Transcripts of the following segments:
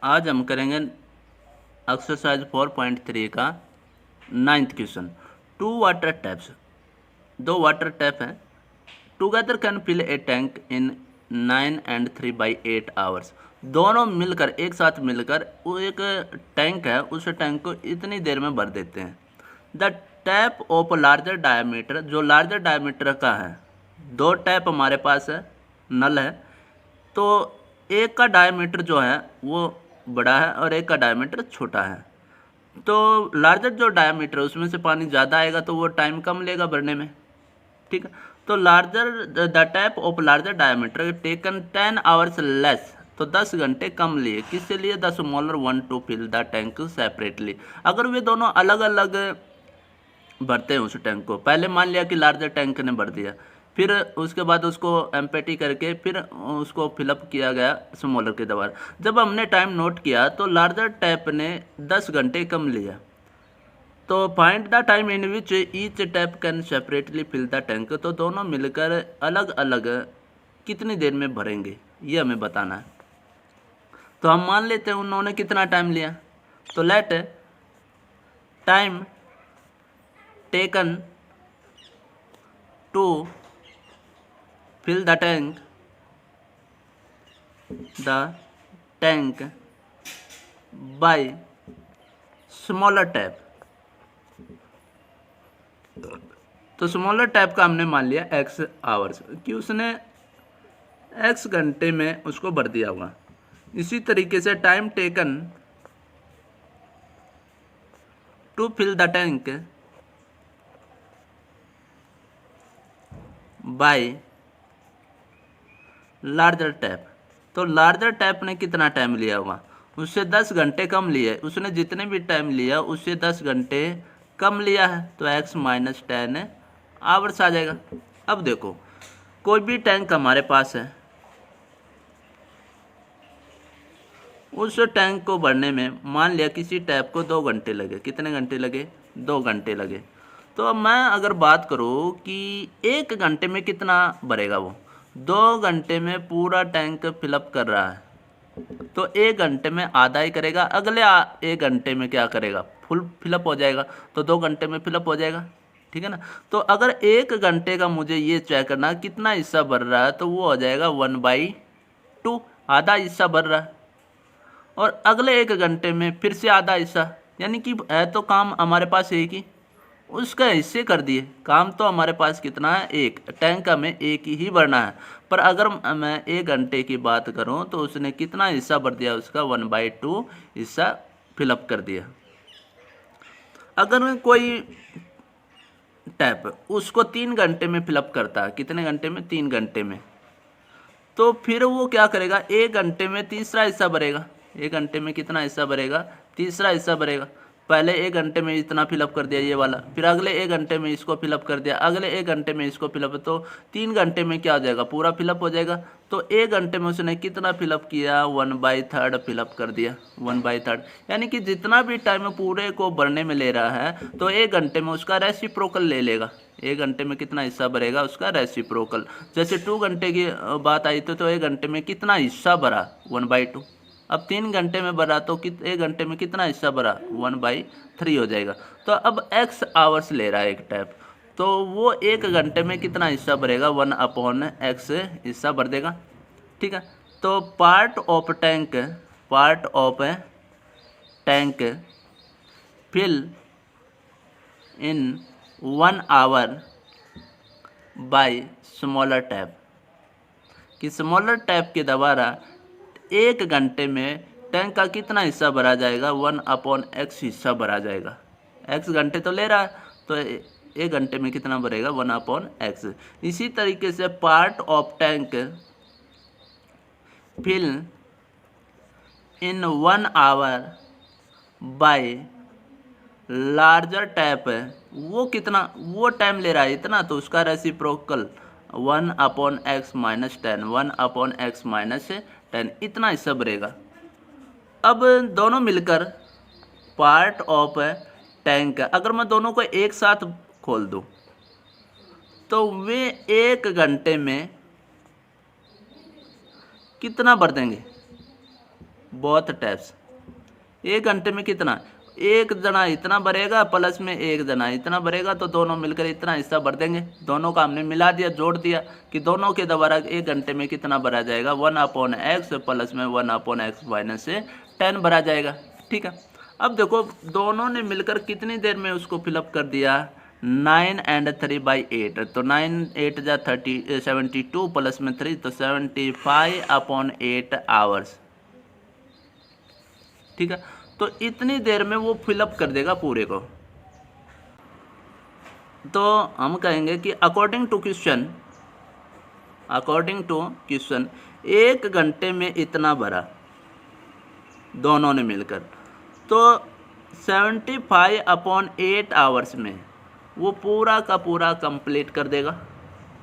आज हम करेंगे एक्सरसाइज 4.3 का 9th question. Two water taps, दो वाटर टैप हैं, together can fill a tank in 9 and 3/8 hours. दोनों मिलकर, एक साथ मिलकर वो एक टैंक है, उस टैंक को इतनी देर में भर देते हैं। The tap of larger diameter, जो लार्जर डायमीटर का है, दो टैप हमारे पास है, नल है, तो एक का डायमीटर जो है वो बड़ा है और एक का डायमीटर छोटा है। तो लार्जर जो डायमीटर है उसमें से पानी ज़्यादा आएगा तो वो टाइम कम लेगा भरने में, ठीक है। तो larger the tap of larger diameter taken 10 hours less, तो 10 घंटे कम लिए। किससे लिए? The smaller one to fill the tank separately. अगर वे दोनों अलग अलग भरते हैं उस टैंक को, पहले मान लिया कि लार्जर टैंक ने भर दिया, फिर उसके बाद उसको एम्पेटी करके फिर उसको फिलअप किया गया स्मॉलर के द्वारा। जब हमने टाइम नोट किया तो लार्जर टैप ने 10 घंटे कम लिया। तो find the time in which each tap can separately fill the tank, तो दोनों मिलकर अलग अलग कितनी देर में भरेंगे ये हमें बताना है। तो हम मान लेते हैं उन्होंने कितना टाइम लिया, तो let time taken to fill the tank by smaller tap। तो स्मॉलर टैप का हमने मान लिया x आवर्स, कि उसने x घंटे में उसको भर दिया होगा। इसी तरीके से time taken to fill the tank by larger tap, तो लार्जर टैप ने कितना टाइम लिया होगा? उससे 10 घंटे कम लिए। उसने जितने भी टाइम लिया उससे 10 घंटे कम लिया है, तो x - 10 आवर्स आ जाएगा। अब देखो, कोई भी टैंक हमारे पास है, उस टैंक को भरने में मान लिया किसी टैप को 2 घंटे लगे। कितने घंटे लगे? 2 घंटे लगे। तो अब मैं अगर बात करूँ कि 1 घंटे में कितना भरेगा, वो 2 घंटे में पूरा टैंक फिलअप कर रहा है, तो 1 घंटे में आधा ही करेगा। अगले 1 घंटे में क्या करेगा? फुल फिलअप हो जाएगा, तो 2 घंटे में फिलअप हो जाएगा, ठीक है ना। तो अगर 1 घंटे का मुझे ये चेक करना कितना हिस्सा भर रहा है, तो वो हो जाएगा 1/2, आधा हिस्सा भर रहा है। और अगले 1 घंटे में फिर से आधा हिस्सा, यानी कि है तो काम हमारे पास एक ही, उसका हिस्से कर दिए। काम तो हमारे पास कितना है? एक। टैंक हमें एक ही भरना है, पर अगर मैं 1 घंटे की बात करूं तो उसने कितना हिस्सा भर दिया? उसका 1/2 हिस्सा फिलअप कर दिया। अगर कोई टैप उसको 3 घंटे में फिलअप करता है, कितने घंटे में? 3 घंटे में, तो फिर वो क्या करेगा? 1 घंटे में तीसरा हिस्सा भरेगा। 1 घंटे में कितना हिस्सा भरेगा? तीसरा हिस्सा भरेगा। पहले 1 घंटे में इतना फिलअप कर दिया ये वाला, फिर अगले 1 घंटे में इसको फिलअप कर दिया, अगले 1 घंटे में इसको फिलअप, तो 3 घंटे में क्या हो जाएगा? पूरा फिलअप हो जाएगा। तो 1 घंटे में उसने कितना फिलअप किया? 1/3 फिलअप कर दिया। 1/3 यानी कि जितना भी टाइम पूरे को भरने में ले रहा है, तो 1 घंटे में उसका रेसिप्रोकल ले लेगा। 1 घंटे में कितना हिस्सा भरेगा? उसका रेसिप्रोकल। जैसे 2 घंटे की बात आई तो 1 घंटे में कितना हिस्सा भरा? 1/2। अब 3 घंटे में भरा तो 1 घंटे में कितना हिस्सा भरा? 1/3 हो जाएगा। तो अब x आवर्स ले रहा है एक टैप, तो वो 1 घंटे में कितना हिस्सा भरेगा? 1/x हिस्सा भर देगा, ठीक है। तो part of tank fill in 1 hour by smaller tap, कि स्मॉलर टैप के द्वारा 1 घंटे में टैंक का कितना हिस्सा भरा जाएगा? 1/x हिस्सा भरा जाएगा। x घंटे तो ले रहा है, तो 1 घंटे में कितना भरेगा? 1/x। इसी तरीके से part of tank fill in 1 hour by larger tap, वो कितना? वो टाइम ले रहा है इतना, तो उसका रेसिप्रोकल 1/x - 10, 1/x - 10 इतना हिस्सा भरेगा। अब दोनों मिलकर पार्ट ऑफ टैंक, अगर मैं दोनों को एक साथ खोल दूं तो वे 1 घंटे में कितना भर देंगे? Both taps. 1 घंटे में कितना, एक जना इतना भरेगा प्लस में एक जना इतना भरेगा, तो दोनों मिलकर इतना हिस्सा भर देंगे। दोनों का हमने मिला दिया, जोड़ दिया कि दोनों के द्वारा 1 घंटे में कितना भरा जाएगा, 1/x प्लस में 1/x माइनस से 10 भरा जाएगा। ठीक है, अब देखो दोनों ने मिलकर कितनी देर में उसको फिलअप कर दिया, 9 and 3/8, तो 9 8 जा 72 प्लस में 3 तो 75/8 आवर्स। ठीक है, तो इतनी देर में वो फिलअप कर देगा पूरे को। तो हम कहेंगे कि अकॉर्डिंग टू क्वेश्चन 1 घंटे में इतना भरा दोनों ने मिलकर, तो 75/8 आवर्स में वो पूरा का पूरा कंप्लीट कर देगा।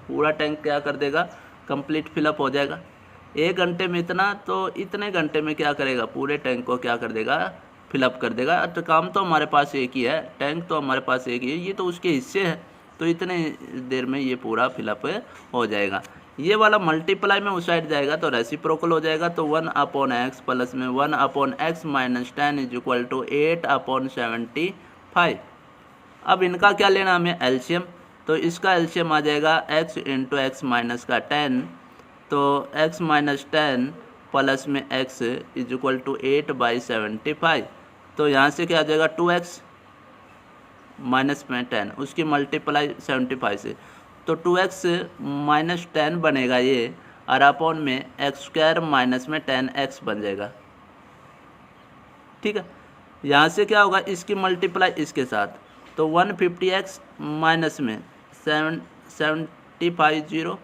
पूरा टैंक क्या कर देगा, कंप्लीट फिलअप हो जाएगा। 1 घंटे में इतना, तो इतने घंटे में क्या करेगा, पूरे टैंक को क्या कर देगा, फिलअप कर देगा। तो काम तो हमारे पास एक ही है, टैंक तो हमारे पास एक ही है, ये तो उसके हिस्से है, तो इतने देर में ये पूरा फिलअप हो जाएगा। ये वाला मल्टीप्लाई में उस साइड जाएगा तो रेसिप्रोकल हो जाएगा, तो 1/x प्लस में 1/x minus 10 is equal to 8/75। अब इनका क्या लेना हमें, एलसीएम, तो इसका एलसीएम आ जाएगा x इंटू एक्स माइनस का 10, तो x माइनस 10 प्लस में x इज इक्वल टू 8/75। तो यहाँ से क्या आ जाएगा, 2x माइनस में 10, उसकी मल्टीप्लाई 75 से, तो 2x माइनस 10 बनेगा ये, और अपॉन में x² माइनस में 10x बन जाएगा। ठीक है, यहाँ से क्या होगा, इसकी मल्टीप्लाई इसके साथ, तो 150x माइनस में 750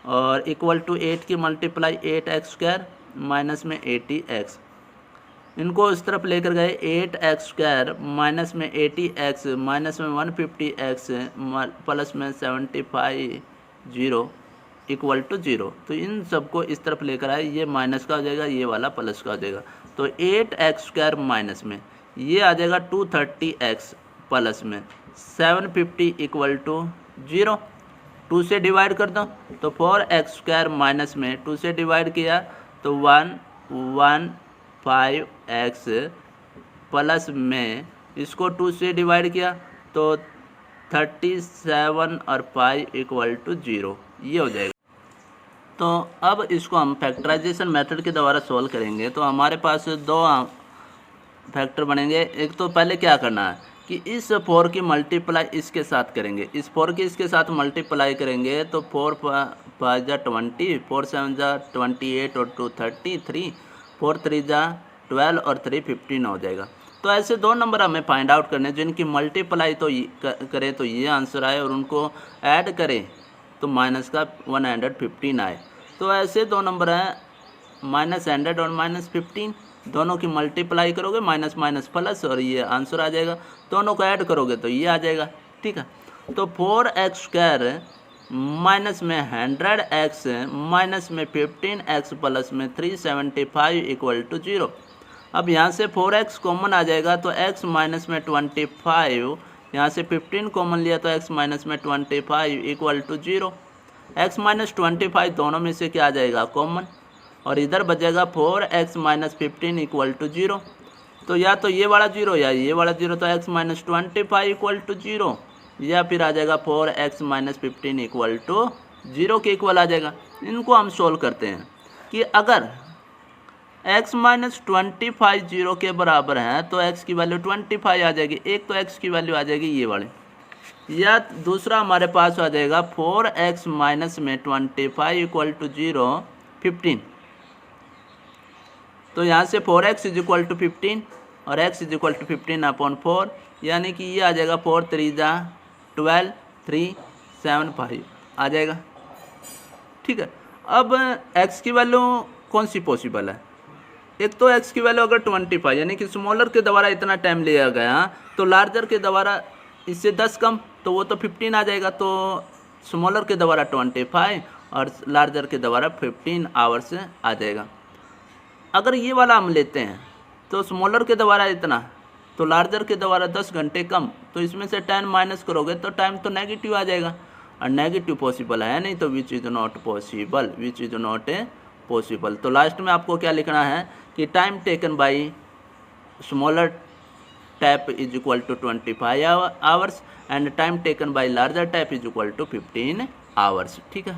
और इक्वल टू 8 की मल्टीप्लाई 8x² माइनस में 80x। इनको इस तरफ लेकर गए, 8x² माइनस में 80x माइनस में 150x प्लस में 750 इक्वल टू 0। तो इन सबको इस तरफ लेकर आए, ये माइनस का हो जाएगा, ये वाला प्लस का हो जाएगा। तो 8x² माइनस में ये आ जाएगा 230x प्लस में 750 इक्वल टू 0। 2 से डिवाइड कर दो, तो 4x² माइनस में 2 से डिवाइड किया तो 115x प्लस में इसको 2 से डिवाइड किया तो 37 और 5 इक्वल टू 0, ये हो जाएगा। तो अब इसको हम फैक्टराइजेशन मेथड के द्वारा सॉल्व करेंगे। तो हमारे पास 2 फैक्टर बनेंगे। एक तो पहले क्या करना है कि इस 4 की मल्टीप्लाई इसके साथ करेंगे, इस 4 की इसके साथ मल्टीप्लाई करेंगे तो 4 5 जा 20, 4 7 जा 28 और 2 33, 4 3 जा 12 और 3 15 हो जाएगा। तो ऐसे 2 नंबर हमें फाइंड आउट करने हैं जिनकी मल्टीप्लाई तो करें तो ये आंसर आए, और उनको ऐड करें तो माइनस का 115 आए। तो ऐसे 2 नंबर हैं -100 और -15, दोनों की मल्टीप्लाई करोगे माइनस माइनस प्लस और ये आंसर आ जाएगा। दोनों को ऐड करोगे तो ये आ जाएगा। ठीक है, तो 4x² माइनस में 100x माइनस में 15x प्लस में 375 इक्वल टू 0। अब यहाँ से 4x कॉमन आ जाएगा तो x माइनस में 25, यहाँ से 15 कॉमन लिया तो x माइनस में 25 इक्वल टू 0। x माइनस 25 दोनों में से क्या आ जाएगा, कॉमन, और इधर बचेगा 4x माइनस 15 इक्वल टू 0। तो या तो ये वाला 0 या ये वाला 0, तो x माइनस 25 इक्वल टू 0, या फिर आ जाएगा 4x माइनस 15 इक्वल टू 0 के इक्वल आ जाएगा। इनको हम सोल्व करते हैं कि अगर x माइनस 25 0 के बराबर है तो x की वैल्यू 25 आ जाएगी। एक तो x की वैल्यू आ जाएगी ये वाली, या दूसरा हमारे पास आ जाएगा 4x माइनस में 25 इक्वल टू 0 15। तो यहाँ से 4x इज इक्वल टू 15 और x इज इक्वल टू 15/4, यानी कि ये आ जाएगा 4 3 जा 12 3 7 5 आ जाएगा। ठीक है, अब x की वैल्यू कौन सी पॉसिबल है, एक तो x की वैल्यू अगर 25 यानी कि स्मॉलर के द्वारा इतना टाइम लिया गया, तो लार्जर के द्वारा इससे 10 कम, तो वो तो 15 आ जाएगा। तो स्मॉलर के द्वारा 25 और लार्जर के द्वारा 15 आवर्स आ जाएगा। अगर ये वाला हम लेते हैं तो स्मॉलर के द्वारा इतना, तो लार्जर के द्वारा 10 घंटे कम, तो इसमें से 10 माइनस करोगे तो टाइम तो नेगेटिव आ जाएगा, और नेगेटिव पॉसिबल है नहीं, तो which is not possible, which is not possible. तो लास्ट में आपको क्या लिखना है कि time taken by smaller tap is equal to 25 hours and time taken by larger tap is equal to 15 hours. ठीक है।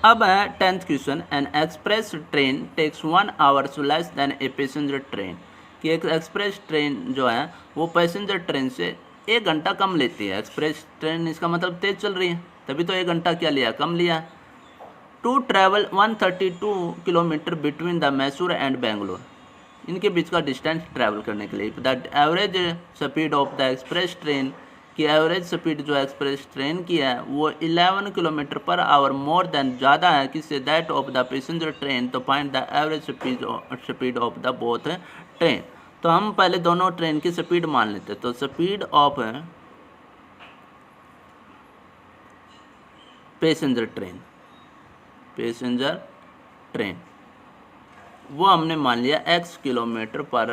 अब है 10th question, an express train takes 1 hours less than a passenger train, कि एक express train जो है वो passenger train से 1 घंटा कम लेती है। एक्सप्रेस ट्रेन इसका मतलब तेज चल रही है, तभी तो 1 घंटा क्या लिया, कम लिया। To travel 132 kilometre between the Mysore and Bangalore, इनके बीच का डिस्टेंस ट्रैवल करने के लिए the average speed of the express train, की एवरेज स्पीड जो एक्सप्रेस ट्रेन की है वो 11 kilometre per our more than ज़्यादा है किससे, that of the passenger train. तो find the average speed of the both train. तो हम पहले दोनों ट्रेन की स्पीड मान लेते, तो स्पीड ऑफ पैसेंजर ट्रेन वो हमने मान लिया x kilometre per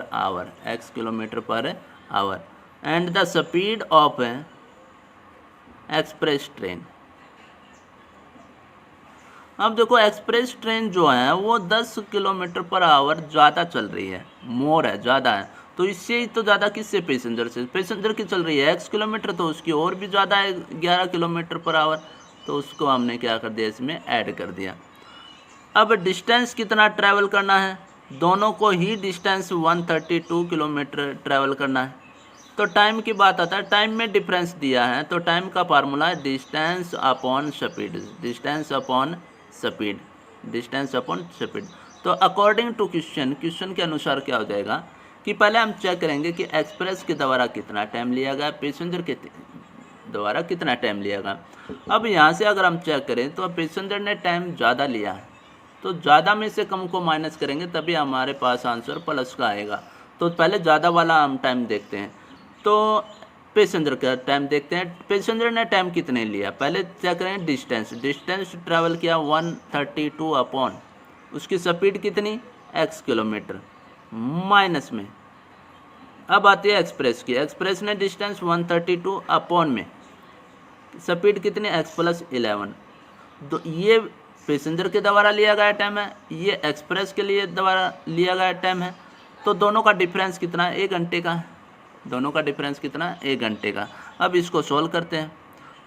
hour, and the speed of express train. अब देखो एक्सप्रेस ट्रेन जो है वो 10 किलोमीटर पर आवर ज़्यादा चल रही है, मोर है, ज़्यादा है। तो इससे ही तो ज़्यादा किससे, पैसेंजर से। पैसेंजर की चल रही है x किलोमीटर, तो उसकी और भी ज़्यादा है 11 किलोमीटर पर आवर, तो उसको हमने क्या कर दिया, इसमें ऐड कर दिया। अब डिस्टेंस कितना ट्रैवल करना है, दोनों को ही डिस्टेंस 132 किलोमीटर ट्रैवल करना है। तो टाइम की बात आता है, टाइम में डिफरेंस दिया है, तो टाइम का फार्मूला है डिस्टेंस अपॉन स्पीड। तो अकॉर्डिंग टू क्वेश्चन के अनुसार क्या हो जाएगा कि पहले हम चेक करेंगे कि एक्सप्रेस के द्वारा कितना टाइम लिया गया, पैसेंजर के द्वारा कितना टाइम लिया गया। अब यहाँ से अगर हम चेक करें तो पैसेंजर ने टाइम ज़्यादा लिया है, तो ज़्यादा में से कम को माइनस करेंगे तभी हमारे पास आंसर प्लस का आएगा। तो पहले ज़्यादा वाला हम टाइम देखते हैं, तो पैसेंजर का टाइम देखते हैं। पैसेंजर ने टाइम कितने लिया, पहले चेक करें डिस्टेंस ट्रैवल किया 132 अपॉन उसकी स्पीड कितनी, x किलोमीटर, माइनस में अब आती है एक्सप्रेस की। एक्सप्रेस ने डिस्टेंस 132 अपॉन में स्पीड कितनी, x प्लस 11। तो ये पैसेंजर के द्वारा लिया गया टाइम है, ये एक्सप्रेस के लिए द्वारा लिया गया टाइम है। तो दोनों का डिफरेंस कितना है, 1 घंटे का। दोनों का डिफरेंस कितना है, 1 घंटे का। अब इसको सोल्व करते हैं।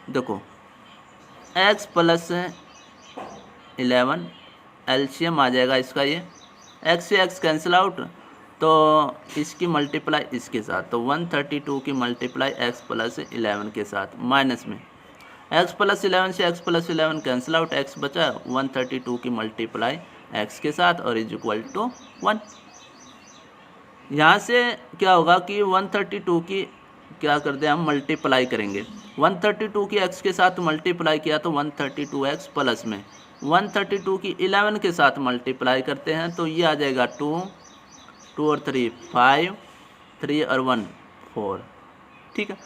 देखो x प्लस 11 एलसीएम आ जाएगा इसका, ये x से x कैंसिल आउट, तो इसकी मल्टीप्लाई इसके साथ, तो 132 की मल्टीप्लाई x प्लस 11 के साथ, माइनस में x प्लस 11 से x plus 11 cancel out, x बचा 132 की मल्टीप्लाई x के साथ और इज इक्वल टू 1। यहाँ से क्या होगा कि 132 की क्या कर दे, हम मल्टीप्लाई करेंगे। 132 की x के साथ मल्टीप्लाई किया तो 132x प्लस में 132 की 11 के साथ मल्टीप्लाई करते हैं, तो ये आ जाएगा 2 और 3 5, 3 और 1 4, ठीक है।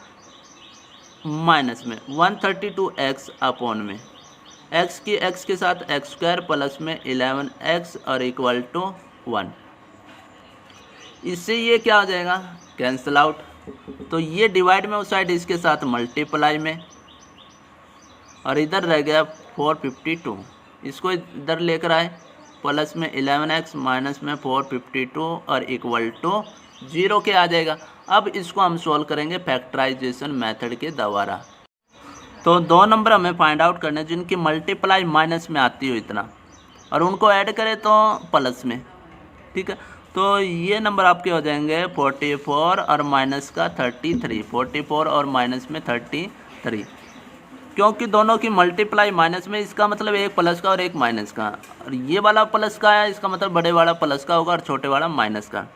माइनस में 132x अपॉन में x की x के साथ x स्क्वायर प्लस में 11x और इक्वल टू 1। इससे ये क्या हो जाएगा, कैंसिल आउट। तो ये डिवाइड में उस साइड इसके साथ मल्टीप्लाई में, और इधर रह गया 452, इसको इधर लेकर आए, प्लस में 11x माइनस में 452 और इक्वल टू 0 के आ जाएगा। अब इसको हम सॉल्व करेंगे फैक्टराइजेशन मेथड के द्वारा। तो 2 नंबर हमें फाइंड आउट करने जिनकी मल्टीप्लाई माइनस में आती हो इतना, और उनको ऐड करें तो प्लस में, ठीक है। तो ये नंबर आपके हो जाएंगे 44 और माइनस का 33, 44 और माइनस में 33, क्योंकि दोनों की मल्टीप्लाई माइनस में, इसका मतलब एक प्लस का और एक माइनस का, और ये वाला प्लस का है, इसका मतलब बड़े वाला प्लस का होगा और छोटे वाला माइनस का।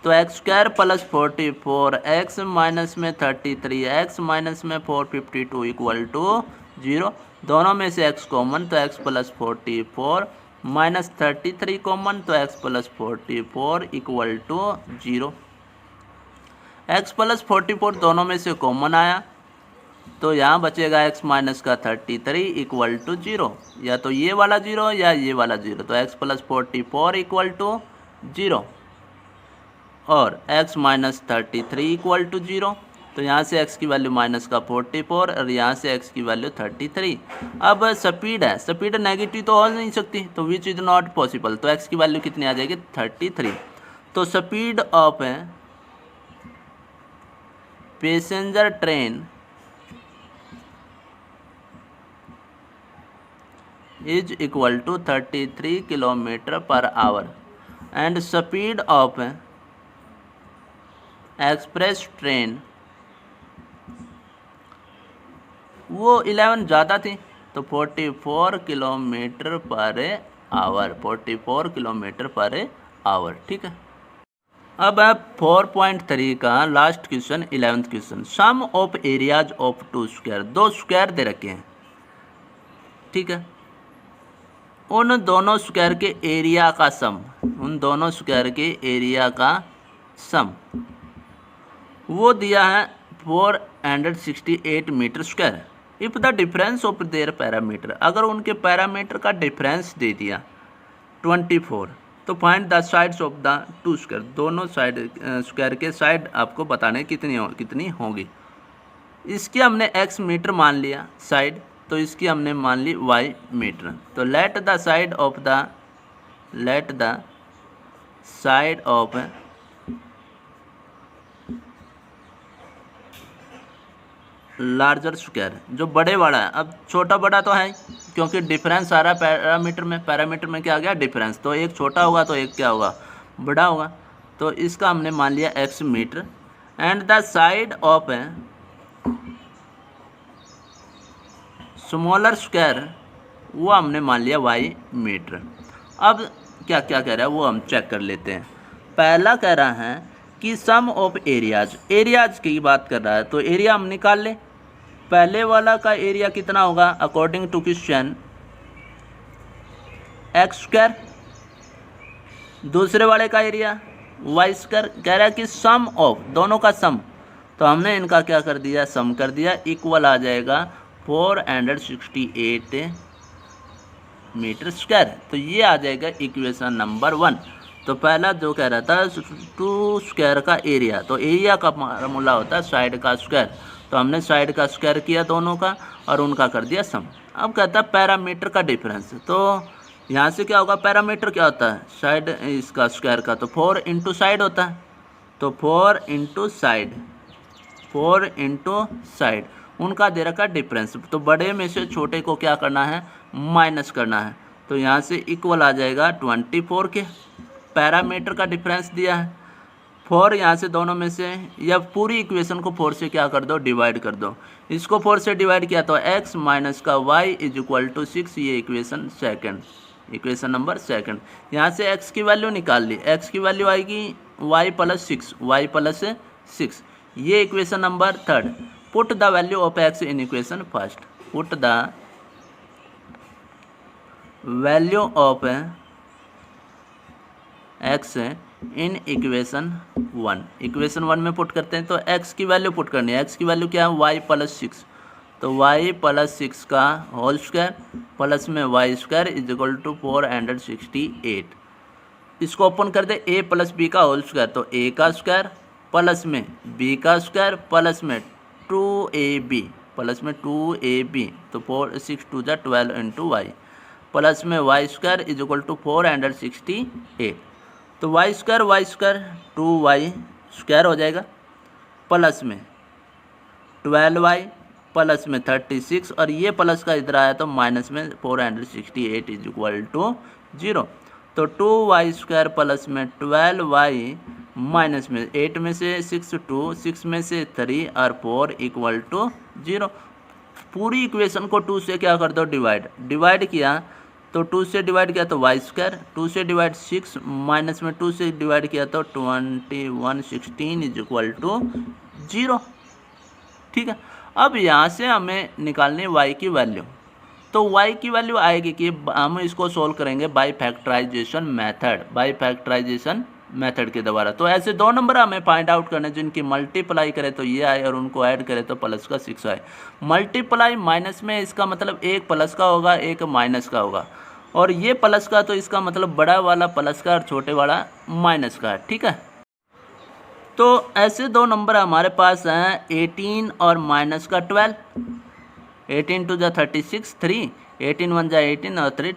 तो x square plus 44 x minus में 33 एक्स माइनस में 452 इक्वल टू 0। दोनों में से एक्स कॉमन, तो एक्स प्लस 44 माइनस 33 कॉमन, तो x plus 44 equal to 0। X plus 44 दोनों में से कॉमन आया, तो यहाँ बचेगा x माइनस का 33 इक्वल टू 0, या तो ये वाला 0 या ये वाला 0। तो x प्लस 44 इक्वल टू 0 और x माइनस 33 इक्वल टू 0। तो यहाँ से x की वैल्यू माइनस का 44 और यहाँ से x की वैल्यू 33। अब स्पीड है, स्पीड नेगेटिव तो हो नहीं सकती, तो विच इज़ नॉट पॉसिबल, तो x की वैल्यू कितनी आ जाएगी 33। तो speed of passenger train is equal to 33 kilometre per hour and speed of express train वो 11 ज़्यादा थी, तो 44 kilometre per our, 44 kilometre per our. ठीक है, अब है 4.3 का last question, 11th question. Sum of areas of two square, दो स्क्वायर दे रखे हैं। ठीक है, उन दोनों स्क्वायर के एरिया का सम, उन दोनों स्क्वायर के एरिया का सम वो दिया है 468 metre square. If the difference of their parameter, अगर उनके पैरामीटर का डिफरेंस दे दिया 24, तो find the sides of the two square, दोनों साइड स्क्वायर के साइड आपको बताने कितनी होगी। इसकी हमने x मीटर मान लिया साइड, तो इसकी हमने मान ली y मीटर। तो let the side of larger square, जो बड़े वाला है, अब छोटा बड़ा तो है क्योंकि डिफरेंस आ रहा है पैरामीटर में क्या आ गया डिफरेंस, तो एक छोटा होगा तो एक क्या होगा बड़ा होगा। तो इसका हमने मान लिया x metre and the side of smaller square वो हमने मान लिया y मीटर। अब क्या क्या कह रहा है वो हम चेक कर लेते हैं। पहला कह रहा है कि सम ऑफ एरियाज की बात कर रहा है, तो एरिया हम निकाल ले। पहले वाला का एरिया कितना होगा according to question x square, दूसरे वाले का एरिया वाई स्क्वायर। कह रहा है कि सम ऑफ दोनों का सम, तो हमने इनका क्या कर दिया सम कर दिया, इक्वल आ जाएगा 468 मीटर स्क्वायर। तो ये आ जाएगा इक्वेशन नंबर 1। तो पहला जो कह रहा था टू स्क्वायर का एरिया, तो एरिया का फार्मूला होता है साइड का स्क्वायर, तो हमने साइड का स्क्वायर किया दोनों का और उनका कर दिया सम। अब कहता है पैरामीटर का डिफरेंस, तो यहाँ से क्या होगा पैरामीटर क्या होता है साइड इसका स्क्वायर का, तो 4 इंटू साइड होता है, तो 4 इंटू साइड उनका दे रखा डिफरेंस। तो बड़े में से छोटे को क्या करना है माइनस करना है, तो यहाँ से इक्वल आ जाएगा 24 के, पैरामीटर का डिफरेंस दिया है 4, यहाँ से दोनों में से, या पूरी इक्वेशन को 4 से क्या कर दो डिवाइड कर दो। इसको 4 से डिवाइड किया तो x माइनस का y इज इक्वल टू 6, ये इक्वेशन नंबर सेकंड। यहाँ से x की वैल्यू निकाल ली, x की वैल्यू आएगी y प्लस 6, ये equation number third. Put the value of x in equation first, put the value of x in equation 1, equation 1 में put करते हैं। तो x की वैल्यू पुट करनी है, x की वैल्यू क्या है y प्लस 6, तो y प्लस 6 का होल स्क्वायर प्लस में y square is equal to 468। इसको ओपन कर दे a प्लस b का होल स्क्वायर, तो a का स्क्वायर प्लस में b का स्क्वायर प्लस में 2ab तो 4 6 2 जा 12 इंटू वाई प्लस में y square is equal to 468। तो y स्क्वायर 2y स्क्वायर हो जाएगा प्लस में 12y प्लस में 36, और ये प्लस का इधर आया तो माइनस में 468 इज इक्वल टू 0। तो 2y स्क्वायर प्लस में 12y माइनस में 8 में से 6 2, 6 में से 3 और 4 इक्वल टू 0। पूरी इक्वेशन को 2 से क्या कर दो डिवाइड किया, तो 2 से डिवाइड किया तो y स्क्वायर, 2 से डिवाइड 6 माइनस में 2 से डिवाइड किया तो 2116 इज इक्वल टू 0। ठीक है, अब यहाँ से हमें निकालनी y की वैल्यू, तो y की वैल्यू आएगी कि हम इसको सोल्व करेंगे बाई फैक्टराइजेशन मेथड के द्वारा। तो ऐसे 2 नंबर हमें फाइंड आउट करने जिनकी मल्टीप्लाई करें तो ये आए और उनको ऐड करें तो प्लस का 6 आए। मल्टीप्लाई माइनस में इसका मतलब एक प्लस का होगा एक माइनस का होगा, और ये प्लस का तो इसका मतलब बड़ा वाला प्लस का और छोटे वाला माइनस का है। ठीक है, तो ऐसे दो नंबर हमारे पास हैं 18 और माइनस का 12। 18 टू जा 36, 3, 18 1 जा 18 और 3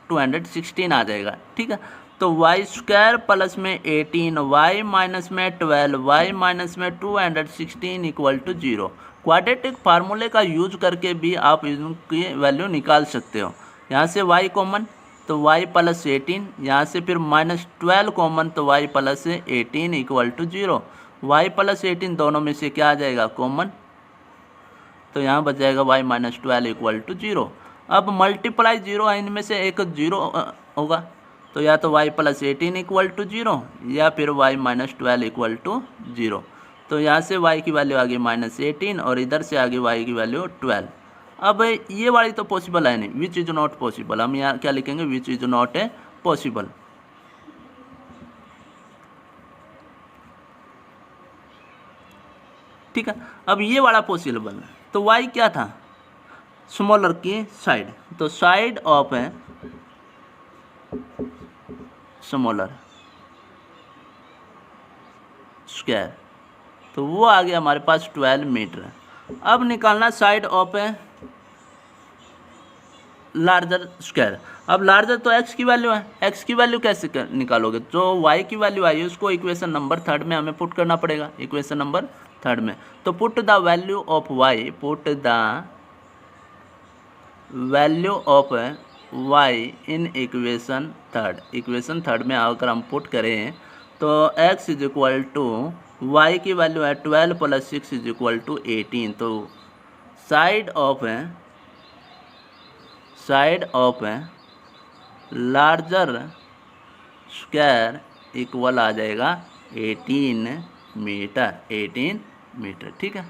216 आ जाएगा। ठीक है, तो वाई स्क्वायर प्लस में 18 वाई माइनस में 12 वाई माइनस में 216 इक्वल टू 0। क्वाड्रेटिक फार्मूले का यूज करके भी आप इनकी वैल्यू निकाल सकते हो। यहाँ से y कॉमन तो y प्लस 18, यहाँ से फिर माइनस 12 कॉमन तो y plus 18 equal to 0। y plus 18 दोनों में से क्या आ जाएगा कॉमन, तो यहाँ बच जाएगा y माइनस 12 इक्वल टू 0। अब मल्टीप्लाई 0 है, इनमें से एक 0 होगा, तो या तो y प्लस 18 इक्वल टू 0 या फिर y माइनस 12 इक्वल टू 0। तो यहाँ से y की वैल्यू आ गई माइनस 18 और इधर से आ गई y की वैल्यू 12। अब ये वाली तो पॉसिबल है नहीं, विच इज नॉट पॉसिबल, हम यहाँ क्या लिखेंगे, which is not a possible. ठीक है, अब ये वाला पॉसिबल है, तो y क्या था, स्मॉलर की साइड, तो साइड ऑफ है स्मॉलर स्क्वायर, तो वो आ गया हमारे पास 12 मीटर। अब निकालना साइड ऑफ है लार्जर स्क्वायर। अब लार्जर तो x की वैल्यू है, x की वैल्यू कैसे निकालोगे, जो y की वैल्यू आई है उसको इक्वेशन नंबर 3 में हमें पुट करना पड़ेगा, इक्वेशन नंबर 3 में। तो put the value of y, put the value of y in equation 3, equation 3 में आकर हम पुट करें तो x is equal to y की वैल्यू है 12 प्लस 6 इज इक्वल टू 18। तो side of larger square equal आ जाएगा 18 मीटर, 18 मीटर। ठीक है।